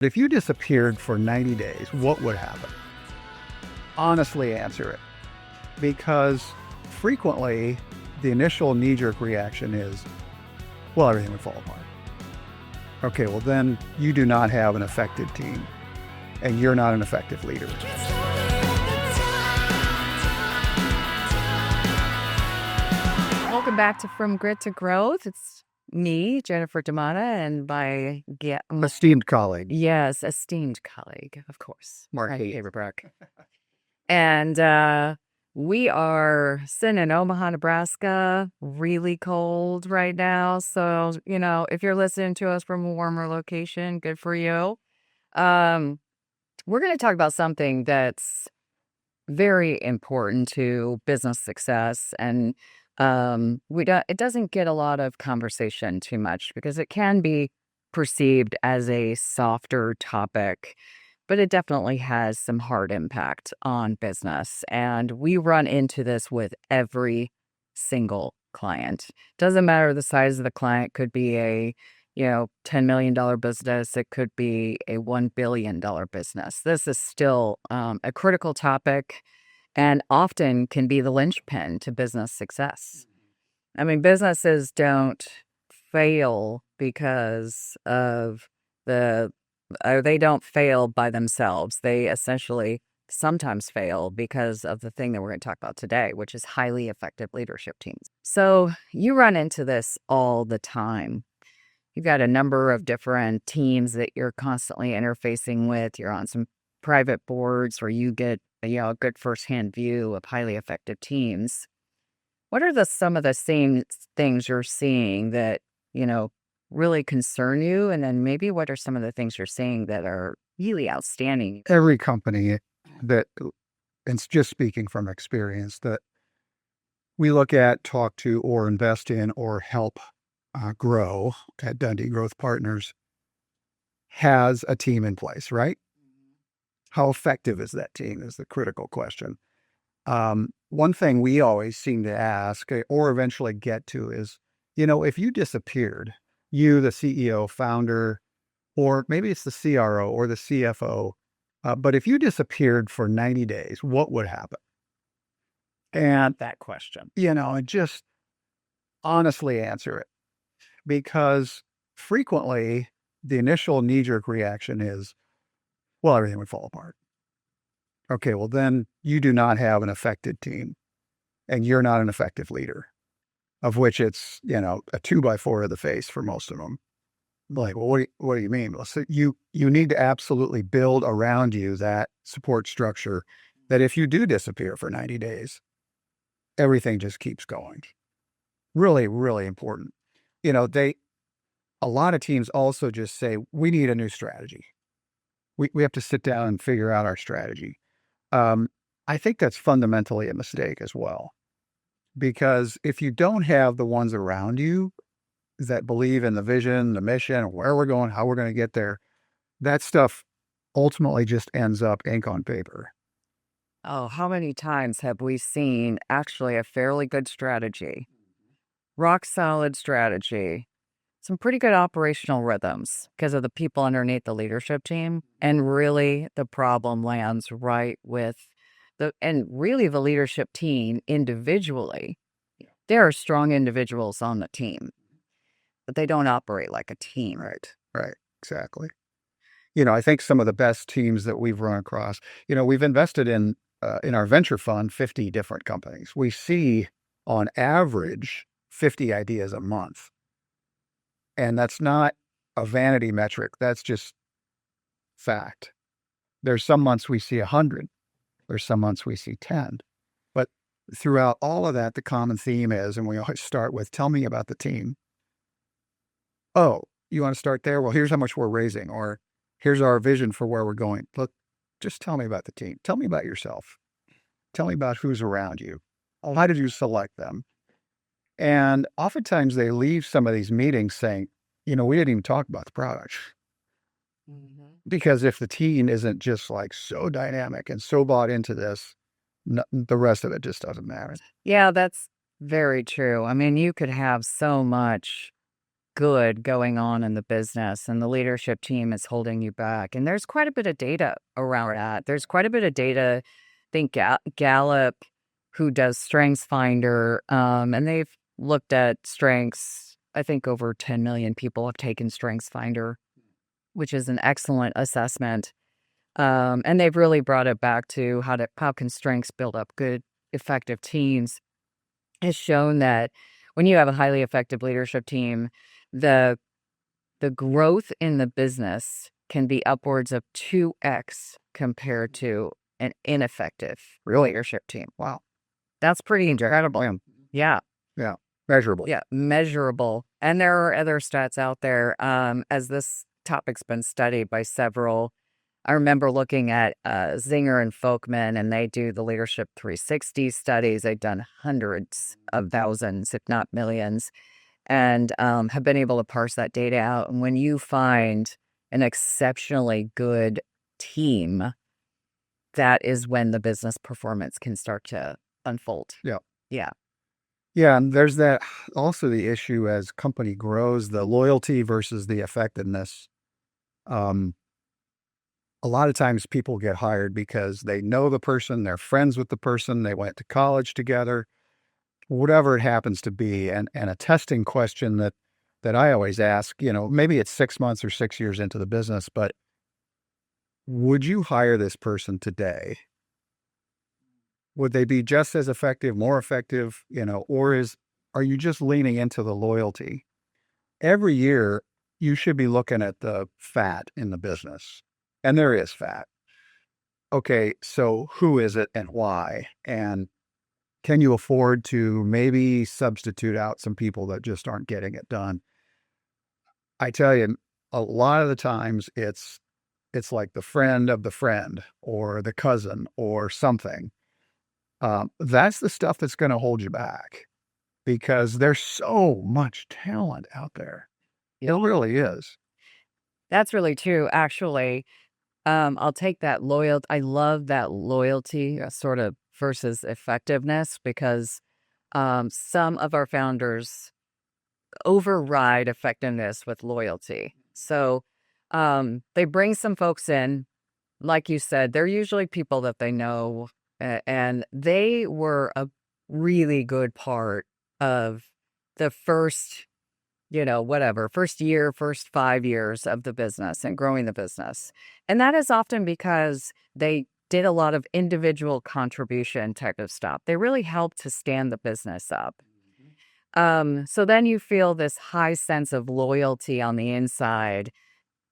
If you disappeared for 90 days, what would happen? Honestly answer it. Because frequently the initial knee-jerk reaction is, well, everything would fall apart. Okay, well then you do not have an effective team and you're not an effective leader. Welcome back to From Grit to Growth. It's me, Jennifer DiMotta, and my Esteemed colleague, esteemed colleague, of course, Mark Hasebroock. And we are sitting in Omaha, Nebraska, really cold right now. So, if you're listening to us from a warmer location, good for you. We're going to talk about something that's very important to business success, and it doesn't get a lot of conversation too much because it can be perceived as a softer topic, but it definitely has some hard impact on business. And we run into this with every single client. Doesn't matter the size of the client, could be a $10 million business. It could be a $1 billion business. This is still a critical topic and often can be the linchpin to business success. I mean, businesses don't fail because of they don't fail by themselves. They essentially sometimes fail because of the thing that we're going to talk about today, which is highly effective leadership teams. So you run into this all the time. You've got a number of different teams that you're constantly interfacing with. You're on some private boards where you get a good firsthand view of highly effective teams. What are some of the same things you're seeing that, really concern you? And then maybe what are some of the things you're seeing that are really outstanding? every company that, and just speaking from experience, that we look at, talk to, or invest in, or help grow at Dundee Growth Partners has a team in place, right? How effective is that team is the critical question. One thing we always seem to ask or eventually get to is, if you disappeared, you, the CEO, founder, or maybe it's the CRO or the CFO, but if you disappeared for 90 days, what would happen? And That question. and just honestly answer it. Because frequently the initial knee-jerk reaction is, well, everything would fall apart. Okay, well then you do not have an effective team and you're not an effective leader, of which it's, a 2x4 of the face for most of them. Like, well, what do you mean? Well, so you need to absolutely build around you that support structure that if you do disappear for 90 days, everything just keeps going. Really, really important. A lot of teams also just say, we need a new strategy. We have to sit down and figure out our strategy. I think that's fundamentally a mistake as well, because if you don't have the ones around you that believe in the vision, the mission, where we're going, how we're going to get there, that stuff ultimately just ends up ink on paper. Oh, how many times have we seen actually a fairly good strategy, rock solid strategy, some pretty good operational rhythms because of the people underneath the leadership team. And really the problem lands right with the leadership team individually. There are strong individuals on the team, but they don't operate like a team. Right, exactly. I think some of the best teams that we've run across, we've invested in our venture fund, 50 different companies. We see on average 50 ideas a month. And that's not a vanity metric. That's just fact. There's some months we see 100. There's some months we see 10. But throughout all of that, the common theme is, and we always start with, tell me about the team. Oh, you want to start there? Well, here's how much we're raising, or here's our vision for where we're going. Look, just tell me about the team. Tell me about yourself. Tell me about who's around you. How did you select them? And oftentimes they leave some of these meetings saying, we didn't even talk about the product. Because if the team isn't just like so dynamic and so bought into this, the rest of it just doesn't matter. Yeah, that's very true. I mean, you could have so much good going on in the business and the leadership team is holding you back. And there's quite a bit of data around that. There's quite a bit of data. I think Gallup, who does Strengths Finder, and they've looked at strengths. I think over 10 million people have taken Strengths Finder, which is an excellent assessment. And they've really brought it back to how can strengths build up good, effective teams. Has shown that when you have a highly effective leadership team, the growth in the business can be upwards of 2x compared to an ineffective leadership team. Wow. That's pretty incredible. Yeah. Yeah. Measurable. Yeah. Measurable. And there are other stats out there. As this topic's been studied by several, I remember looking at Zinger and Folkman, and they do the Leadership 360 studies. They've done hundreds of thousands, if not millions, and have been able to parse that data out. And when you find an exceptionally good team, that is when the business performance can start to unfold. Yeah. Yeah. Yeah, and there's that also the issue as company grows, the loyalty versus the effectiveness. A lot of times people get hired because they know the person, they're friends with the person, they went to college together, whatever it happens to be. And a testing question that I always ask, maybe it's 6 months or 6 years into the business, but would you hire this person today? Would they be just as effective, more effective, or are you just leaning into the loyalty? Every year, you should be looking at the fat in the business. And there is fat. Okay, so who is it and why? And can you afford to maybe substitute out some people that just aren't getting it done? I tell you, a lot of the times it's like the friend of the friend or the cousin or something. That's the stuff that's going to hold you back because there's so much talent out there. It really is. That's really true, actually. I'll take that loyalty. I love that loyalty sort of versus effectiveness because some of our founders override effectiveness with loyalty. So they bring some folks in, like you said, they're usually people that they know, and they were a really good part of the first first year, first 5 years of the business and growing the business. And that is often because they did a lot of individual contribution type of stuff. They really helped to stand the business up. So then you feel this high sense of loyalty on the inside,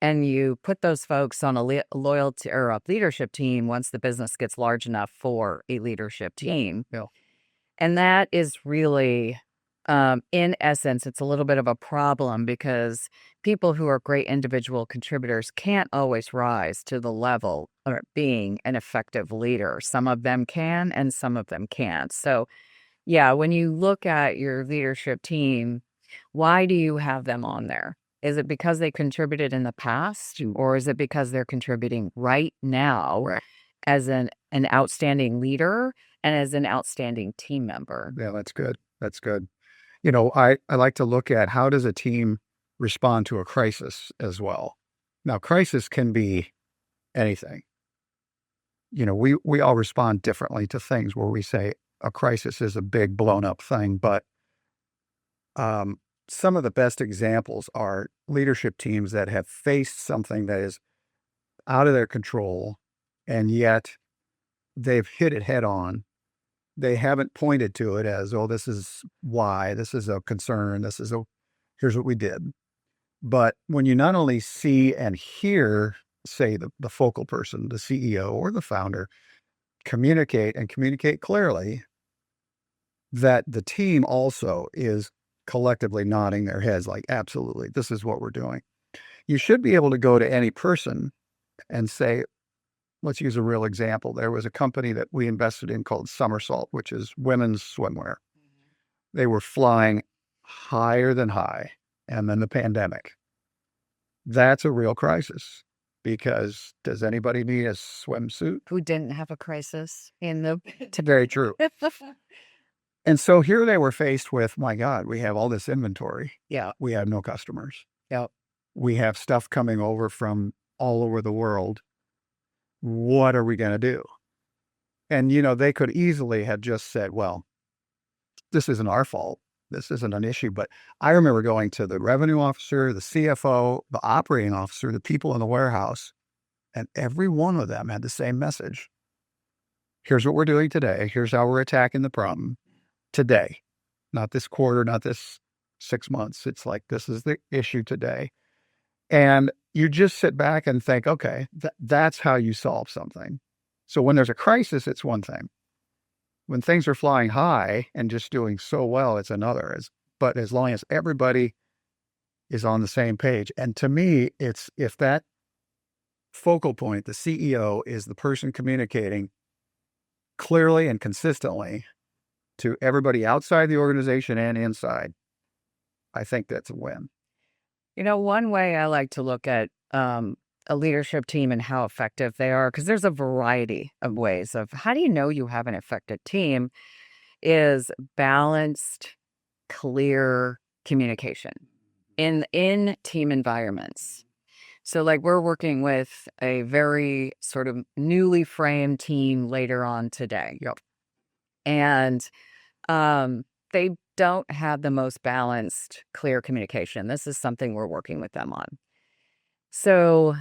and you put those folks on a loyalty or a leadership team once the business gets large enough for a leadership team. Yeah. And that is really in essence, it's a little bit of a problem because people who are great individual contributors can't always rise to the level of being an effective leader. Some of them can and some of them can't. So, yeah, when you look at your leadership team, why do you have them on there? Is it because they contributed in the past, or is it because they're contributing right now as an outstanding leader and as an outstanding team member? Yeah, that's good. That's good. I like to look at how does a team respond to a crisis as well. Now, crisis can be anything. We all respond differently to things where we say a crisis is a big blown up thing, but some of the best examples are leadership teams that have faced something that is out of their control, and yet they've hit it head on. They haven't pointed to it as, oh, this is why, this is a concern, here's what we did. But when you not only see and hear, say, the focal person, the CEO or the founder, communicate clearly, that the team also is collectively nodding their heads like, absolutely, this is what we're doing. You should be able to go to any person and say, let's use a real example. There was a company that we invested in called Somersault, which is women's swimwear. They were flying higher than high, and then the pandemic. That's a real crisis because does anybody need a swimsuit? Who didn't have a crisis in the... Very true. And so here they were faced with, my God, we have all this inventory. Yeah. We have no customers. Yep. We have stuff coming over from all over the world. What are we going to do? And, they could easily have just said, well, this isn't our fault. This isn't an issue. But I remember going to the revenue officer, the CFO, the operating officer, the people in the warehouse, and every one of them had the same message. Here's what we're doing today. Here's how we're attacking the problem today, not this quarter, not this 6 months. It's like, this is the issue today. And you just sit back and think, okay, that's how you solve something. So when there's a crisis, it's one thing. When things are flying high and just doing so well, it's another. But as long as everybody is on the same page. And to me, it's if that focal point, the CEO, is the person communicating clearly and consistently to everybody outside the organization and inside, I think that's a win. One way I like to look at a leadership team and how effective they are, because there's a variety of ways of how do you know you have an effective team, is balanced, clear communication in team environments. So like we're working with a very sort of newly framed team later on today. Yep. And they don't have the most balanced, clear communication. This is something we're working with them on. So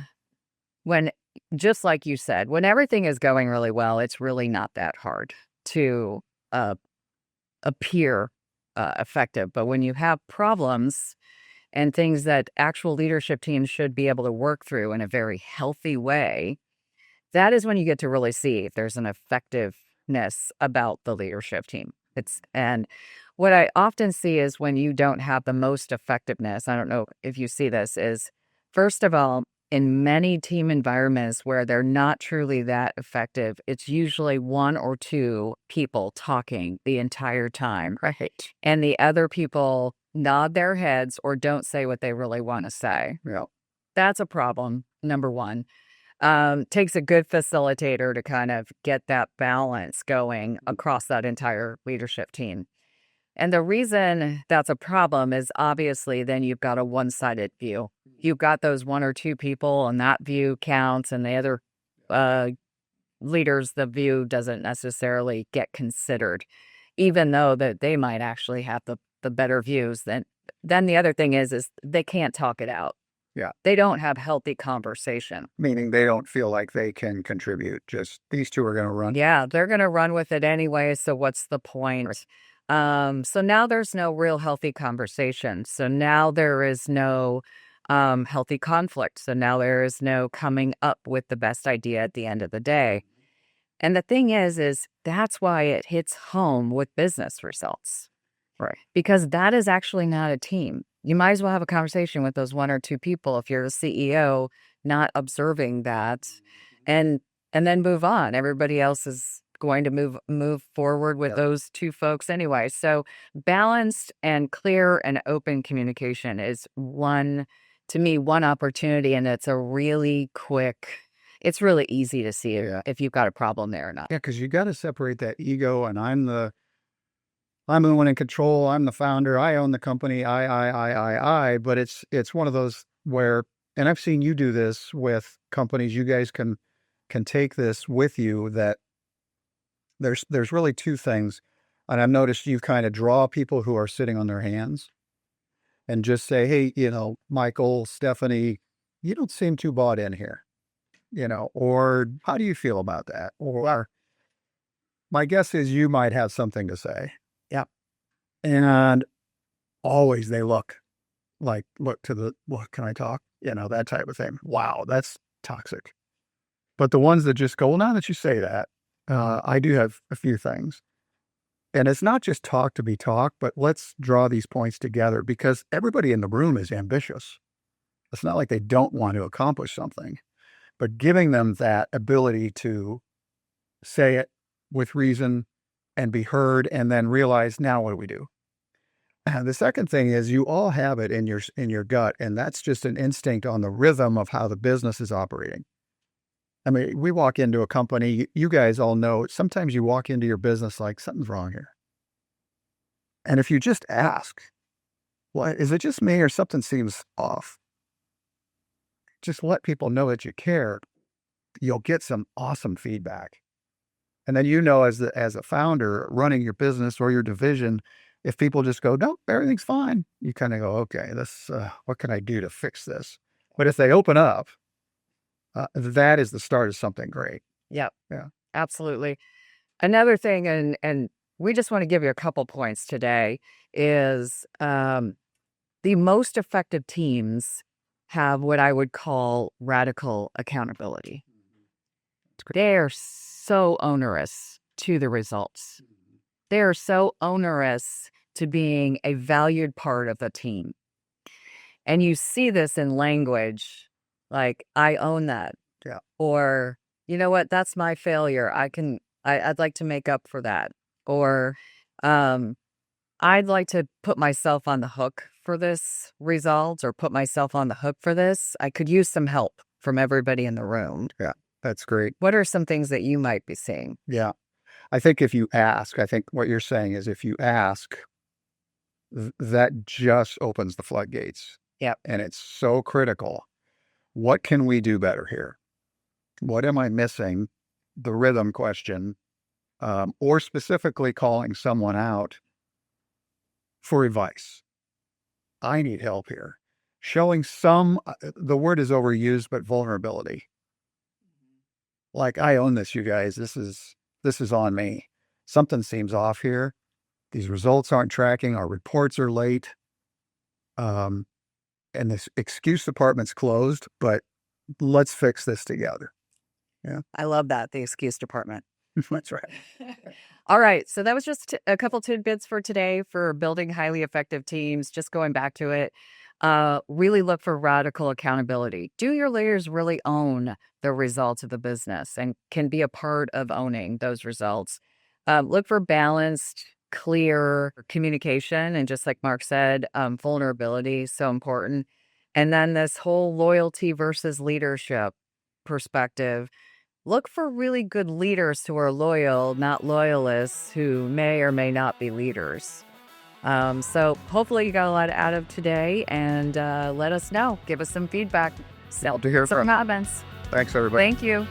just like you said, when everything is going really well, it's really not that hard to appear effective. But when you have problems and things that actual leadership teams should be able to work through in a very healthy way, that is when you get to really see if there's an effectiveness about the leadership team. And what I often see is when you don't have the most effectiveness, I don't know if you see this, is first of all, in many team environments where they're not truly that effective, it's usually one or two people talking the entire time. Right. And the other people nod their heads or don't say what they really want to say. Yeah. That's a problem, number one. Takes a good facilitator to kind of get that balance going across that entire leadership team. And the reason that's a problem is obviously then you've got a one-sided view. You've got those one or two people and that view counts, and the other leaders, the view doesn't necessarily get considered, even though that they might actually have the better views. Then the other thing is they can't talk it out. Yeah. They don't have healthy conversation. Meaning they don't feel like they can contribute. Just these two are going to run. Yeah, they're going to run with it anyway. So what's the point? So now there's no real healthy conversation. So now there is no healthy conflict. So now there is no coming up with the best idea at the end of the day. And the thing is that's why it hits home with business results. Right. Because that is actually not a team. You might as well have a conversation with those one or two people if you're a CEO, not observing that, and then move on. Everybody else is going to move forward with those two folks anyway. So balanced and clear and open communication is one opportunity, and it's a really quick. It's really easy to see if you've got a problem there or not. Yeah, because you got to separate that ego and I'm the one in control. I'm the founder. I own the company. I. But it's one of those where, and I've seen you do this with companies. You guys can take this with you. That there's really two things, and I've noticed you kind of draw people who are sitting on their hands, and just say, hey, Michael, Stephanie, you don't seem too bought in here, or how do you feel about that? Or my guess is you might have something to say. Yeah. And always they look to the, what can I talk? That type of thing. Wow, that's toxic. But the ones that just go, well, now that you say that, I do have a few things. And it's not just talk to be talk, but let's draw these points together because everybody in the room is ambitious. It's not like they don't want to accomplish something, but giving them that ability to say it with reason and be heard, and then realize, now what do we do? The second thing is you all have it in your gut, and that's just an instinct on the rhythm of how the business is operating. I mean, we walk into a company, you guys all know, sometimes you walk into your business like something's wrong here. And if you just ask, "What is it just me or something seems off?" Just let people know that you care. You'll get some awesome feedback. And then as a founder running your business or your division, if people just go, "Nope, everything's fine," you kind of go, "Okay, this what can I do to fix this?" But if they open up, that is the start of something great. Yep, Yeah. absolutely. Another thing, and we just want to give you a couple points today, is the most effective teams have what I would call radical accountability. It's great. They are so onerous to the results. They are so onerous to being a valued part of the team. And you see this in language like, "I own that," Yeah. or, "You know what? That's my failure. I'd like to make up for that," or, um, "I'd like to put myself on the hook for this result or put myself on the hook for this. I could use some help from everybody in the room." Yeah. That's great. What are some things that you might be seeing? Yeah. I think if you ask, I think what you're saying is if you ask, that just opens the floodgates. Yep. And it's so critical. What can we do better here? What am I missing? The rhythm question, or specifically calling someone out for advice. I need help here. Showing the word is overused, but vulnerability. Like, I own this, you guys. This is on me. Something seems off here. These results aren't tracking. Our reports are late. And this excuse department's closed, but let's fix this together. Yeah. I love that, the excuse department. That's right. All right. So that was just a couple tidbits for today for building highly effective teams. Just going back to it, really look for radical accountability. Do your leaders really own the results of the business and can be a part of owning those results? Look for balanced, clear communication. And just like Mark said, vulnerability is so important. And then this whole loyalty versus leadership perspective. Look for really good leaders who are loyal, not loyalists who may or may not be leaders. So hopefully you got a lot out of today, and let us know. Give us some feedback. Love to hear Some from. comments. Thanks, everybody. Thank you.